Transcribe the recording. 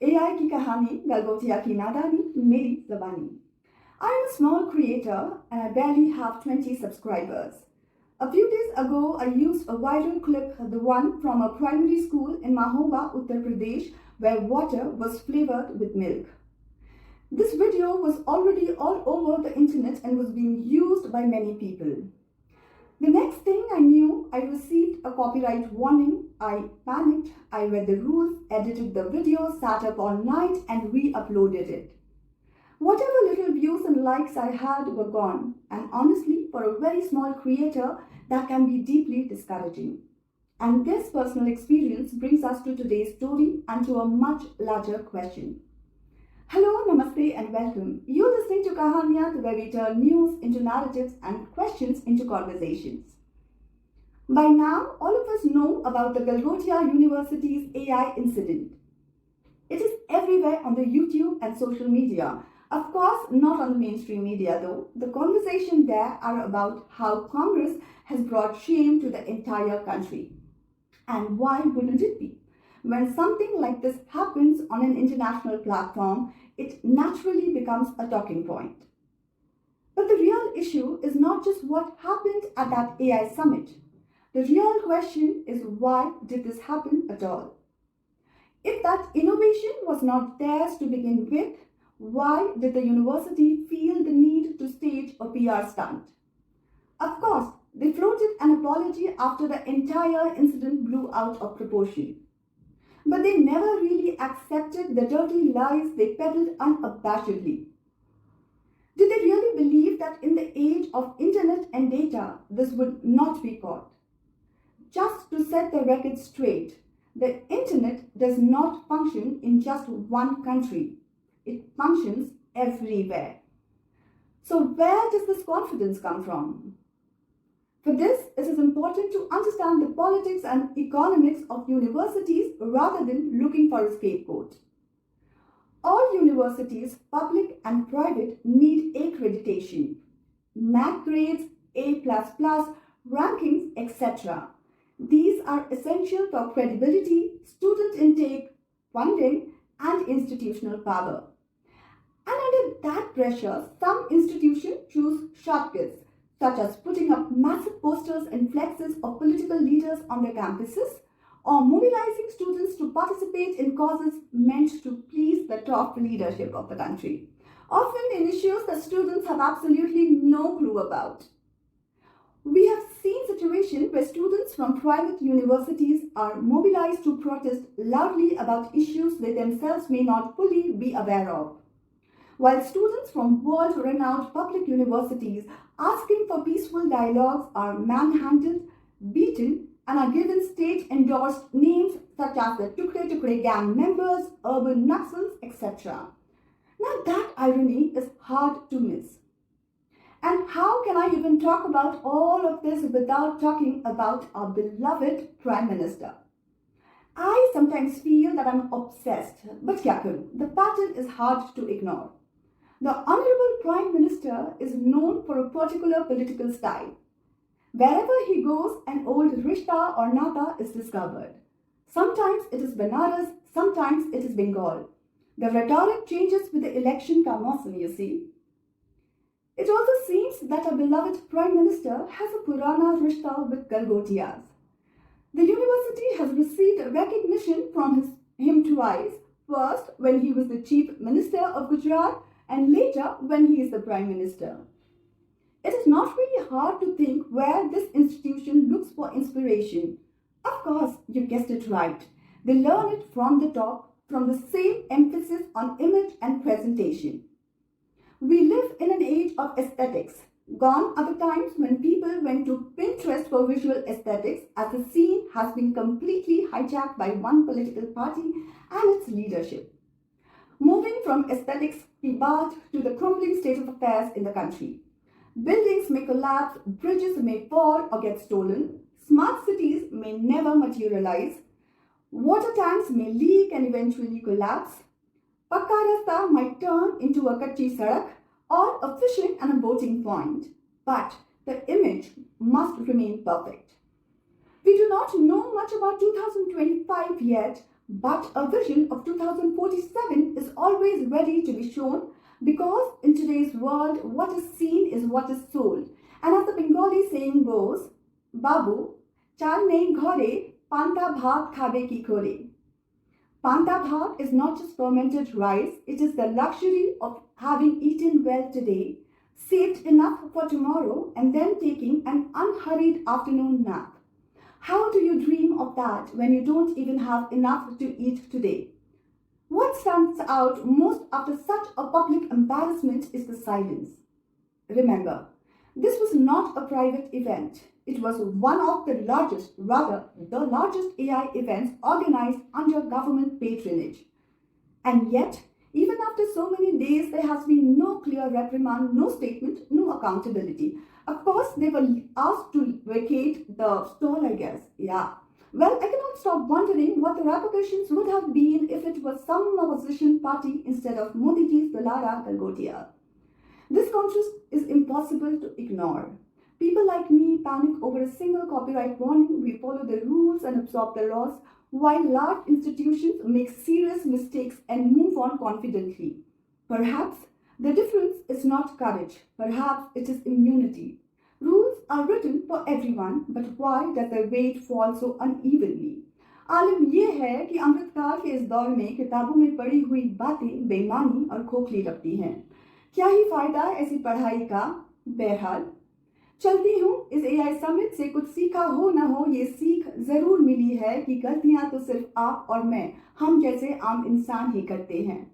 AI की कहानी गलगोटिया की नादानी मेरी ज़बानी. I am a small creator and I barely have 20 subscribers. A few days ago, I used a viral clip, the one from a primary school in Mahoba, Uttar Pradesh, where water was flavored with milk. This video was already all over the internet and was being used by many people. The next thing I knew, I received a copyright warning. I panicked, I read the rules, edited the video, sat up all night and re-uploaded it. Whatever little views and likes I had were gone, and honestly, for a very small creator, that can be deeply discouraging. And this personal experience brings us to today's story and to a much larger question. Hello, namaste and welcome. You're listening to Kahaniyat, where we turn news into narratives and questions into conversations. By now, all of us know about the Galgotia University's AI incident. It is everywhere on the YouTube and social media. Of course, not on the mainstream media though. The conversations there are about how Congress has brought shame to the entire country. And why wouldn't it be? When something like this happens on an international platform, it naturally becomes a talking point. But the real issue is not just what happened at that AI summit. The real question is, why did this happen at all? If that innovation was not theirs to begin with, why did the university feel the need to stage a PR stunt? Of course, they floated an apology after the entire incident blew out of proportion. But they never really accepted the dirty lies they peddled unabashedly. Did they really believe that in the age of internet and data, this would not be caught? Just to set the record straight, the internet does not function in just one country. It functions everywhere. So where does this confidence come from? For this, it is important to understand the politics and economics of universities rather than looking for a scapegoat. All universities, public and private, need accreditation. NAAC grades, A++, rankings, etc. These are essential for credibility, student intake, funding, and institutional power. And under that pressure, some institutions choose shortcuts, such as putting up massive posters and flexes of political leaders on their campuses, or mobilizing students to participate in causes meant to please the top leadership of the country, often in issues that students have absolutely no clue about. We have seen situations where students from private universities are mobilized to protest loudly about issues they themselves may not fully be aware of, while students from world-renowned public universities asking for peaceful dialogues are manhandled, beaten, and are given state-endorsed names such as the Tukre Tukre gang members, urban Naxals, etc. Now that irony is hard to miss. And how can I even talk about all of this without talking about our beloved Prime Minister? I sometimes feel that I'm obsessed, but kya karu? The pattern is hard to ignore. The Honorable Prime Minister is known for a particular political style. Wherever he goes, an old rishta or nata is discovered. Sometimes it is Banaras, sometimes it is Bengal. The rhetoric changes with the election ka mausam, you see. It also seems that our beloved Prime Minister has a Purana rishta with Galgotias. The university has received recognition from him twice, first when he was the Chief Minister of Gujarat and later when he is the Prime Minister. It is not really hard to think where this institution looks for inspiration. Of course, you guessed it right. They learn it from the top, from the same emphasis on image and presentation. We live in an age of aesthetics. Gone are the times when people went to Pinterest for visual aesthetics, as the scene has been completely hijacked by one political party and its leadership. Moving from aesthetics की बात to the crumbling state of affairs in the country. Buildings may collapse, bridges may fall or get stolen, smart cities may never materialize, water tanks may leak and eventually collapse, pakka rasta might turn into a kachi sadak or a fishing and a boating point, but the image must remain perfect. We do not know much about 2025 yet, But a vision of 2047 is always ready to be shown because in today's world, what is seen is what is sold. And as the Bengali saying goes, Babu, chal nei ghore, panta bhat khabe ki kore. Panta bhat is not just fermented rice, it is the luxury of having eaten well today, saved enough for tomorrow, and then taking an unhurried afternoon nap. How do you dream of that when you don't even have enough to eat today? What stands out most after such a public embarrassment is the silence. Remember, this was not a private event. It was one of the largest AI events organized under government patronage. And yet, even after so many days, there has been no clear reprimand, no statement, no accountability. Of course, they were asked to vacate the stall, I guess. Yeah. Well, I cannot stop wondering what the repercussions would have been if it was some opposition party instead of Modiji's Dulara Galgotia. This contrast is impossible to ignore. People like me panic over a single copyright warning. We follow the rules and absorb the loss, while large institutions make serious mistakes and move on confidently. Perhaps the difference is not courage. Perhaps it is immunity. Rules are written for everyone, but why does the weight fall so unevenly? आलम ये है कि अमृतकाल के इस दौर में किताबों में पढ़ी हुई बातें बेईमानी और खोखली लगती हैं। क्या ही फायदा ऐसी पढ़ाई का? बहरहाल चलती हूँ। इस AI समिट से कुछ सीखा हो न हो, ये सीख जरूर मिली है कि गलतियां तो सिर्फ आप और मैं, हम जैसे आम इंसान ही करते हैं।